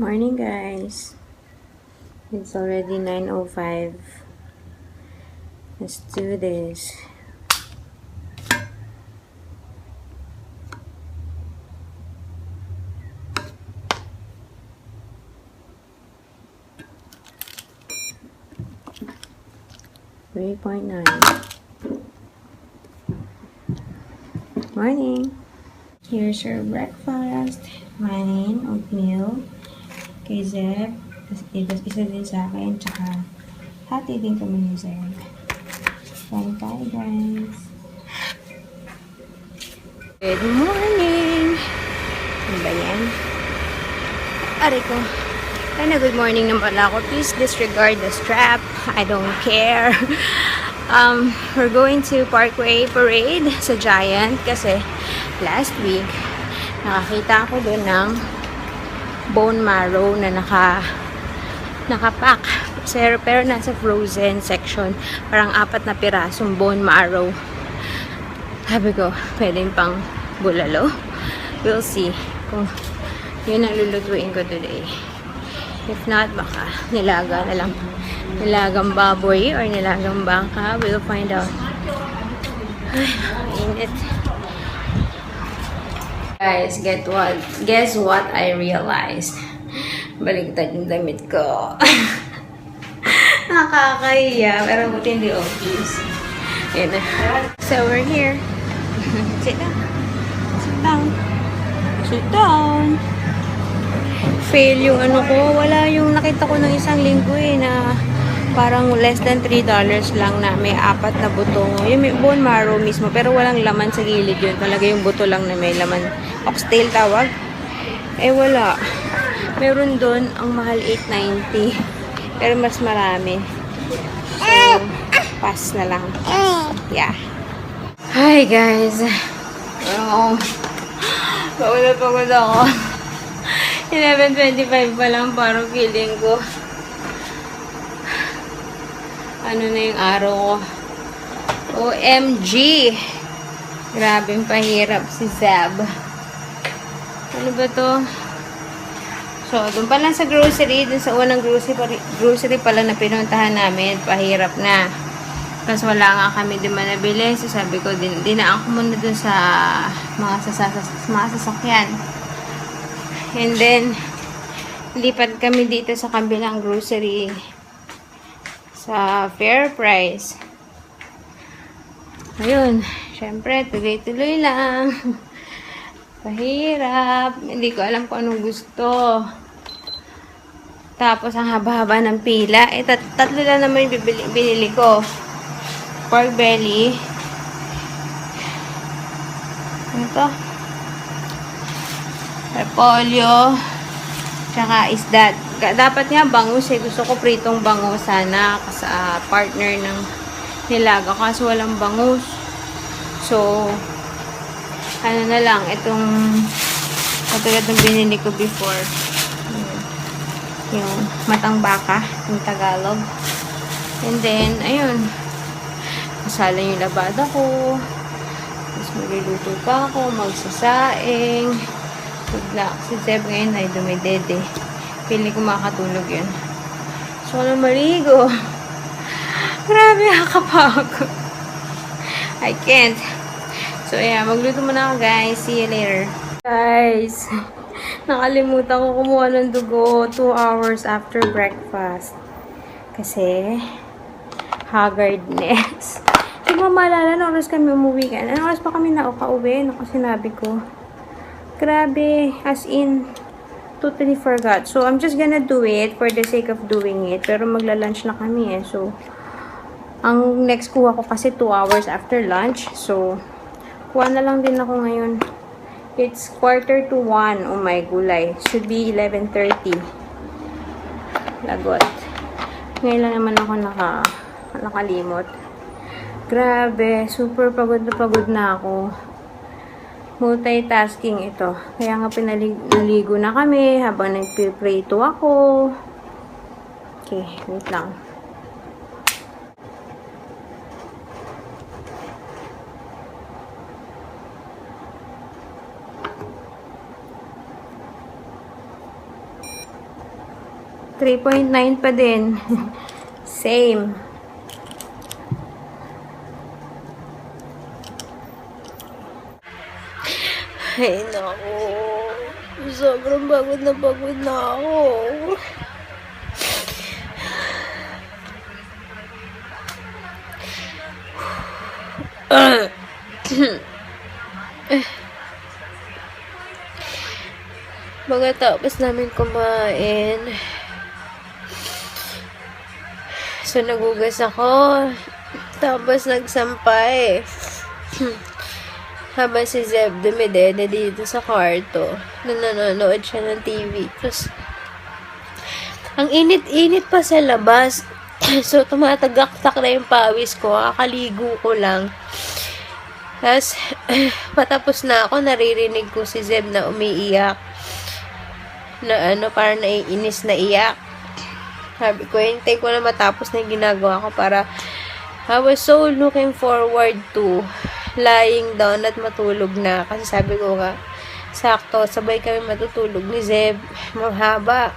Morning guys. It's already 9:05. Let's do this. $3.9. Morning. Here's your breakfast. Mine, oatmeal. Kay Zeb. Tapos isa din sa akin. Tsaka hati din kami ni Zeb. Kain tayo guys. Good morning! Ano ba yan? Aray ko. Ay good morning naman ako. Please disregard the strap. I don't care. We're going to Parkway Parade sa Giant kasi last week nakakita ako doon ng bone marrow na nakapack. Pero nasa frozen section. Parang 4 na pirasong bone marrow. Sabi ko, pwedeng pang bulalo. We'll see kung yun ang lulutuin ko today. If not, baka nilaga na lang. Nilagang baboy or nilagang baka. We'll find out. Ay, init. Guys, guess what I realized? Baligtad yung damit ko. Nakakahiya. Pero buti hindi obvious. Ayan na. So, we're here. Sit down. Sit down. Sit down. Fail yung ano ko. Wala yung nakita ko ng isang linggo na parang less than $3 lang na may 4 na butong. Yung may bone marrow mismo pero walang laman sa gilid yun. Talaga yung buto lang na may laman. Oxtail tawag. Eh wala. Meron doon ang mahal $8.90. Pero mas marami. So, pass na lang. Yeah. Hi guys. Pagod ako. 11:25 pa lang, parang feeling ko ano na yung araw ko. OMG! Grabing pahirap si Zab. Ano ba to? So, doon pa lang sa grocery, doon sa unang grocery pala na pinuntahan namin, pahirap na. Kasi wala nga kami din manabili. So, sabi ko, dinaan ko muna doon sa mga sasakyan. And then, lipat kami dito sa kabilang grocery sa Fair Price. Ayun, syempre, tuloy-tuloy lang. Pahirap. Hindi ko alam kung anong gusto. Tapos, ang haba-haba ng pila. Tatlo lang naman yung binili ko. Pork belly. Ano to? Repolyo, tsaka isda. Dapat nga bangus eh. Gusto ko pritong bangus sana sa partner ng nilaga. Kaso walang bangus. So, ano na lang. Itong katulad ng binili ko before. Yung matang baka. Yung Tagalog. And then, ayun. Kasala yung labada ko. Tapos magluluto pa ako. Magsasaing. Si Zeb ngayon ay dumidede. Pili ko makatulog yun. So, walang maligo. Grabe, nakapagod. I can't. So, yeah, magluto muna ako, guys. See you later. Guys, nakalimutan ko kumuha ng dugo 2 hours after breakfast. Kasi, haggardness. Hindi mo maalala na oras kami umuwi ka. Anong oras pa kami nauwi? Naku, sinabi ko. Grabe, as in, totally forgot. So, I'm just gonna do it for the sake of doing it. Pero magla-lunch na kami eh. So, ang next kuha ko kasi 2 hours after lunch. So, kuha na lang din ako ngayon. It's 1:45. Oh my gulay. Should be 11:30. Lagot. Ngayon lang naman ako nakalimot. Grabe, super pagod na ako. Multitasking ito. Kaya nga pinaligo na kami habang nagpiprito ako. Okay, wait lang. 3.9 pa din. Same. Ay, naku. Sobrang pagod na ako. Pagkatapos namin kumain, so nagugas ako, tapos nagsampay. Habang si Zeb dumidede dito sa kwarto, na nanonood siya ng TV. Tapos, ang init-init pa sa labas. So, tumatagaktak na yung pawis ko. Kakaligo ko lang. Tapos, patapos na ako, naririnig ko si Zeb na umiiyak. Na parang naiinis na iyak. Sabi ko, hintay ko na matapos na yung ginagawa ko para I was so looking forward to lying down at matulog na. Kasi sabi ko nga, sakto, sabay kami matutulog ni Zeb. Mahaba.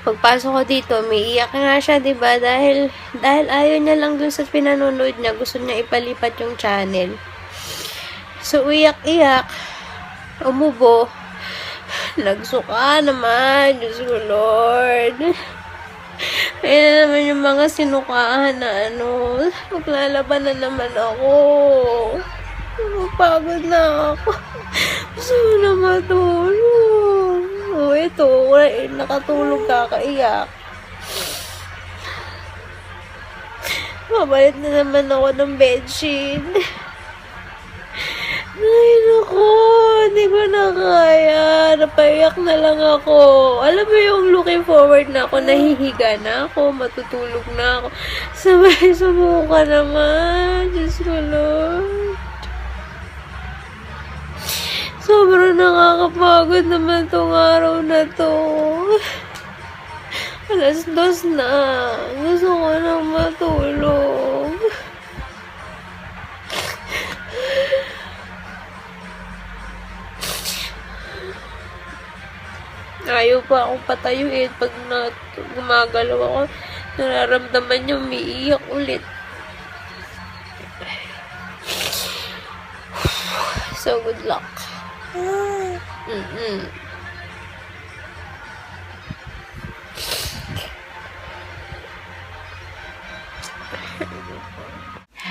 Pagpasok ko dito, may iyak nga siya, diba? Dahil ayaw niya lang dun sa pinanonood niya. Gusto niya ipalipat yung channel. So, iyak-iyak. Umubo. Nagsuka naman. Diyos ko, Lord. Ayan naman yung mga sinukaan na maglalaban na naman ako. Pagod na ako. Gusto mo na matulog. O, ito. Nakatulog kakaiyak. Mabalit na naman ako ng bedsheet. Ay, naku. Hindi ko na kaya. Napaiyak na lang ako. Alam mo yung looking forward na ako, nahihiga na ako, matutulog na ako. Sabay sumuka naman. Diyos ko, Lord. Sobrang nakakapagod naman tong araw na to. 2:00 na. Gusto ko nang matulog. Ayaw pa akong patayuin pag gumagalaw ako. Nararamdaman niyo, umiiyak ulit. So, good luck.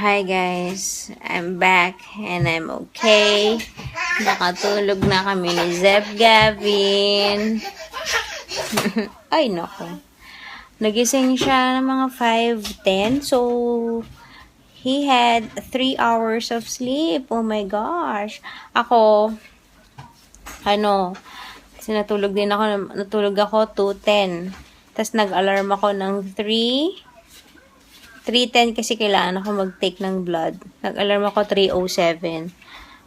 Hi guys, I'm back and I'm okay. Nakatulog na kami ni Zeb Gavin. Ay nako. Nagising siya ng mga 5:10, so he had 3 hours of sleep. Oh my gosh. Ako, natulog ako 2:10. Tapos nag-alarm ako ng 3:10 kasi kailangan ako mag-take ng blood. Nag-alarm ako 3:07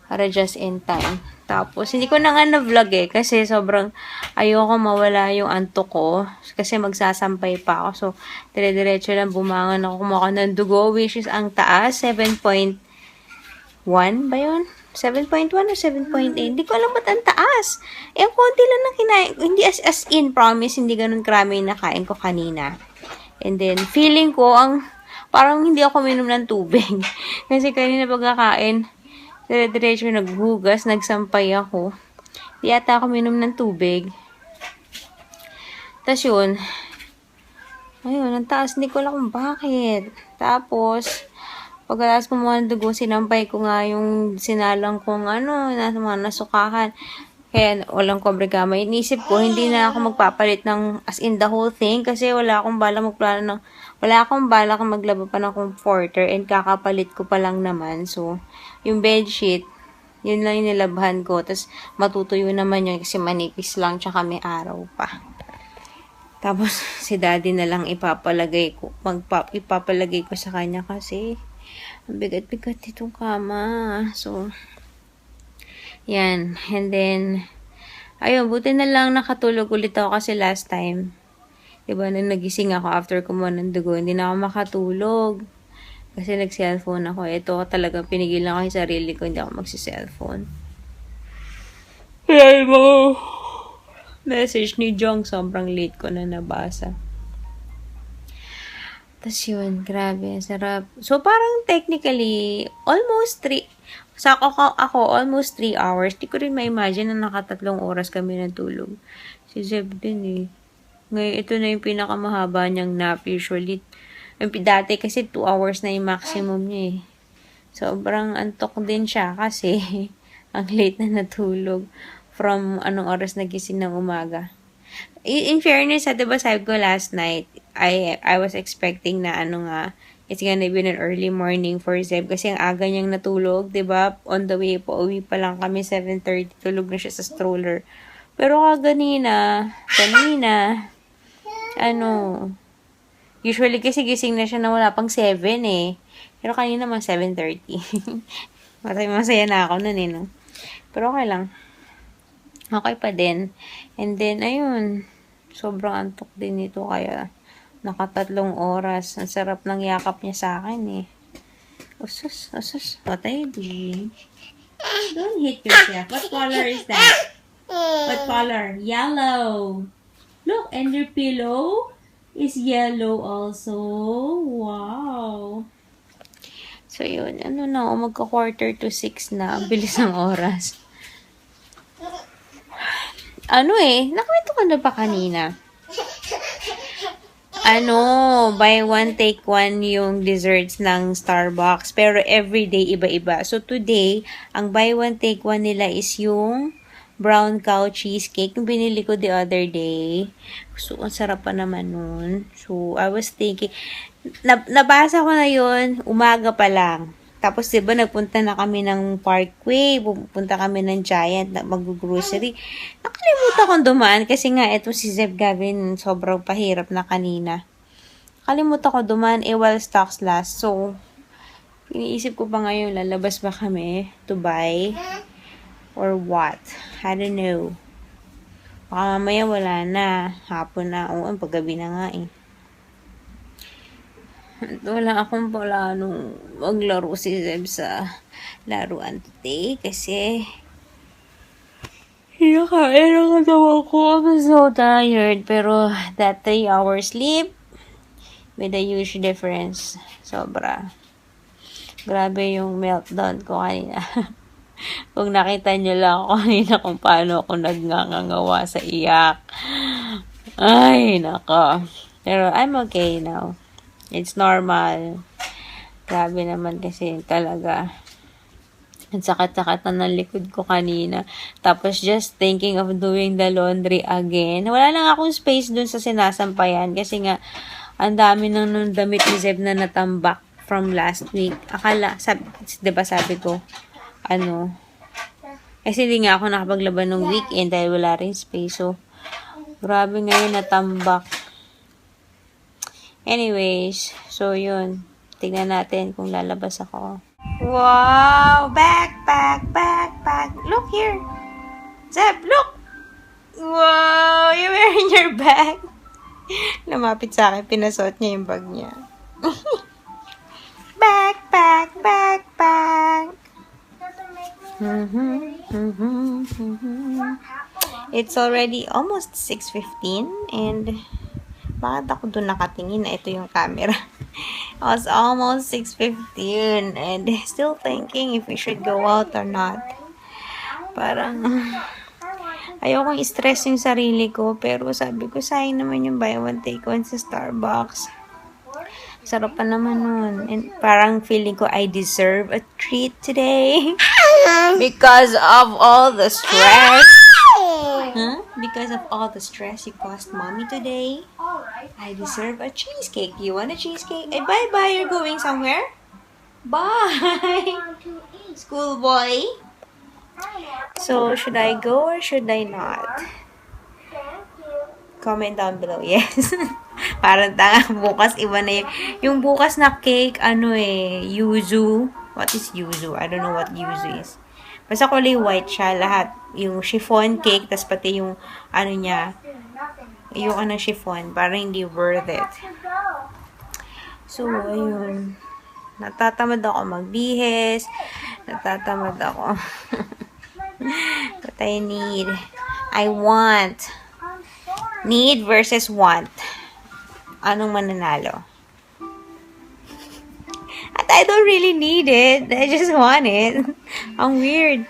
para just in time. Tapos, hindi ko na nga na-vlog kasi sobrang ayoko mawala yung antok ko kasi magsasampay pa ako. So, dire-diretso lang bumangon ako, kumuha ng dugo, which is ang taas, 7.1 ba yun? 7.1 o 7.8? Hindi ko alam ba't ang taas. Ang konti lang na kinain. Hindi as in, promise, hindi ganun karami na kain ko kanina. And then, feeling ko, parang hindi ako minom ng tubig. Kasi kanina pagkakain, dire-diretso naghugas, nagsampay ako. Di ata ako minom ng tubig. Tapos yun, ayun, ang taas, hindi ko alam kung bakit. Tapos, pagkatapos kumuha ng dugo, sinampay ko nga yung sinalang kong nasa mga nasukahan. Kaya walang cobre gamay. Inisip ko, hindi na ako magpapalit ng as in the whole thing kasi wala akong balak maglaba pa ng comforter and kakapalit ko pa lang naman. So, yung bedsheet, yun lang yung nilabhan ko. Tapos, matutuyo naman yun kasi manipis lang tsaka may araw pa. Tapos, si daddy na lang ipapalagay ko sa kanya kasi ang bigat-bigat itong kama. So, yan. And then, ayun, buti na lang nakatulog ulit ako kasi last time, diba, nung nagising ako after kumuha ng dugo, hindi na ako makatulog. Kasi nag-cellphone ako. Ito talaga, pinigilan ko yung sarili ko, hindi ako magsi-cellphone. Kaya mo, message ni Jong. Sobrang late ko na nabasa. Tapos yun, grabe, sarap. So, parang technically, almost 3, sa ako, almost 3 hours. Di ko rin ma-imagine na naka3 oras kami natulog. Si Zeb din eh. Ngayon, ito na yung pinakamahaba niyang nap. Usually, dati kasi 2 hours na yung maximum niya eh. Sobrang antok din siya kasi ang late na natulog from anong oras nagising ng umaga. In fairness, diba sabi ko last night, I was expecting na it's gonna be an early morning for Zeb kasi ang aga niyang natulog, diba? On the way po, uwi pa lang kami, 7:30, tulog na siya sa stroller. Pero kanina, usually kasi gising na siya na wala pang 7 eh. Pero kanina naman 7:30. Masaya na ako nun eh, no? Pero okay lang. Okay pa din. And then, ayun, sobrang antok din nito kaya naka3 oras. Ang sarap ng yakap niya sa akin eh. Usus. What are you doing? Don't hit yourself. What color is that? What color? Yellow. Look, and your pillow is yellow also. Wow. So, yun. Magka-5:45 na. Bilis ng oras. Nakwento ko na ba kanina? Buy one, take one yung desserts ng Starbucks. Pero everyday, iba-iba. So, today, ang buy one, take one nila is yung brown cow cheesecake. Yung binili ko the other day. So, ang sarap pa naman nun. So, I was thinking, nabasa ko na yun, umaga pa lang. Tapos, diba, nagpunta na kami ng Parkway, pupunta kami ng Giant, mag-grocery. Nakalimutan kong dumaan kasi nga, ito si Zeb Gavin, sobrang pahirap na kanina. Nakalimutan ko dumaan, while stocks last. So, iniisip ko pa ngayon, lalabas ba kami to buy? Or what? I don't know. Baka mamaya wala na. Hapon na. Paggabi na nga eh. Wala akong planong maglaro si Zeb sa laruan today kasi hinakain ang katawan ko. I'm so tired. Pero that 3 hours sleep with a huge difference. Sobra. Grabe yung meltdown ko kanina. Kung nakita nyo lang ako kanina kung paano ako nagngangawa sa iyak. Ay, nako. Pero I'm okay now. It's normal. Grabe naman kasi talaga. Ang sakit-sakit na ng likod ko kanina. Tapos just thinking of doing the laundry again. Wala lang akong space dun sa sinasampayan. Kasi nga, ang dami nung damit ni Zeb na natambak from last week. Diba sabi ko, kasi hindi nga ako nakapaglaban ng weekend dahil wala rin space. So, grabe ngayon natambak. Anyways, so yun. Tignan natin kung lalabas ako. Wow! Backpack! Look here! Zeb, look! Wow! You're wearing your bag. Lumapit sa akin, pinasuot niya yung bag niya. Backpack! It's already almost 6:15 and bakit ako doon nakatingin na ito yung camera? It was almost 6:15 and still thinking if we should go out or not. Parang ayokong i-stress yung sarili ko pero sabi ko sayang naman yung buy one take one sa Starbucks. Sarap pa naman nun. And parang feeling ko I deserve a treat today because of all the stress. Because of all the stress you caused mommy today, I deserve a cheesecake. You want a cheesecake? Bye-bye. You're going somewhere? Bye. Schoolboy. So, should I go or should I not? Comment down below. Yes. Parang tanga. Bukas iba na yung bukas na cake, yuzu. What is yuzu? I don't know what yuzu is. Basta kulay white siya, lahat. Yung chiffon cake, tas pati yung, niya, yung chiffon, parang hindi worth it. So, ayun. Natatamad ako magbihis. Natatamad ako. What I need. I want Need versus want. Anong mananalo? At I don't really need it. I just want it. Ang weird.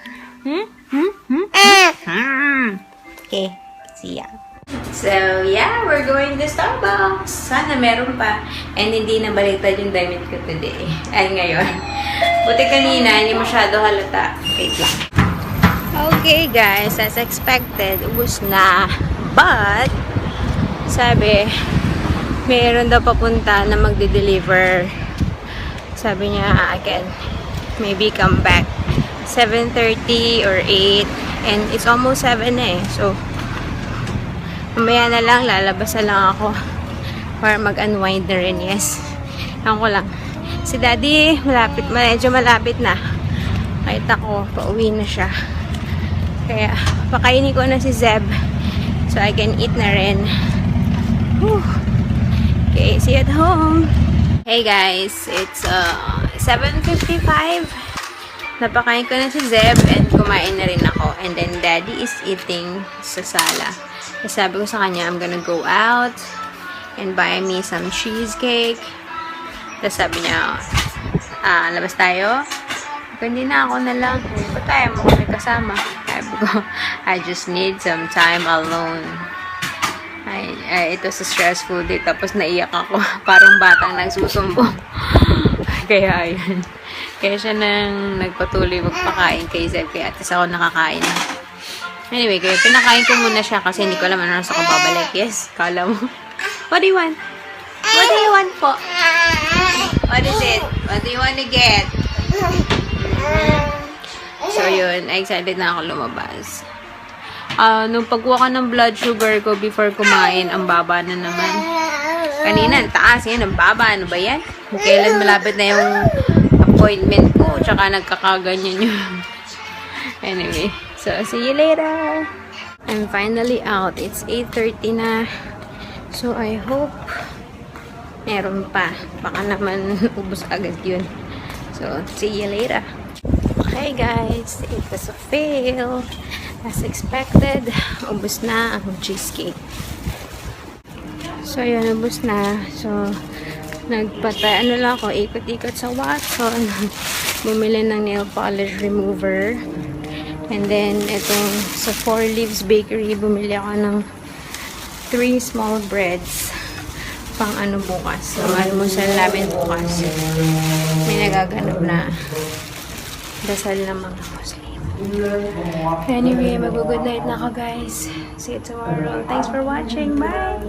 Okay. See ya. So, yeah, we're going to Starbucks. Sana meron pa. And hindi na baliktad yung damit ko today. Ay, ngayon. Buti kanina, hindi masyado halata. Wait lang. Okay, guys. As expected, ubus na. But, sabi, meron daw papunta na magde-deliver. Sabi niya, I can maybe come back 7:30 or 8. And it's almost 7 na eh. So, mamaya na lang, lalabas na lang ako para mag-unwind na rin, yes. Ewan ko lang. Si Daddy, medyo malapit na. Kahit ako, pauwi na siya. Kaya, pakainin ko na si Zeb so I can eat na rin. Whew. Okay, see you at home. Hey guys, it's 7:55. Napakain ko na si Zeb and kumain na rin ako. And then, Daddy is eating sa sala. Sabi ko sa kanya, I'm gonna go out and buy me some cheesecake. Tapos sabi niya, labas tayo? Hindi na, ako na lang. Ba't tayo mo kami kasama? Sabi ko, I just need some time alone. Ito sa stressful day. Tapos naiyak ako. Parang batang nagsusumbong. Kaya ayun. Kaya siya nang nagpatuloy magpakain kay Zeb. Kaya atis ako nakakain. Anyway, kaya pinakain ko muna siya kasi hindi ko alam ano sa ako babalik. Yes, kala mo. What do you want? What do you want po? What is it? What do you want to get? So yun, excited na ako lumabas. Nung pagkuha ko ng blood sugar ko before kumain, ang baba na naman. Kanina, ang taas. Yan, ang baba. Ano ba yan? Kailan malapit na yung appointment ko. Tsaka nagkakaganyan yun. Anyway. So, see you later. I'm finally out. It's 8:30 na. So, I hope meron pa. Baka naman ubos agad yun. So, see you later. Okay, guys. It was a fail. As expected, ubos na ang cheesecake. So, yun, ubos na. So, ano lang ako, ikot-ikot sa Watson. Bumili ng nail polish remover. And then, itong sa 4 Leaves Bakery, bumili ako ng 3 small breads pang ano bukas. So, almusal namin bukas. May nagaganap na dasal ng mga Muslim. Anyway, mag-good night na ako, guys. See you tomorrow. Thanks for watching. Bye!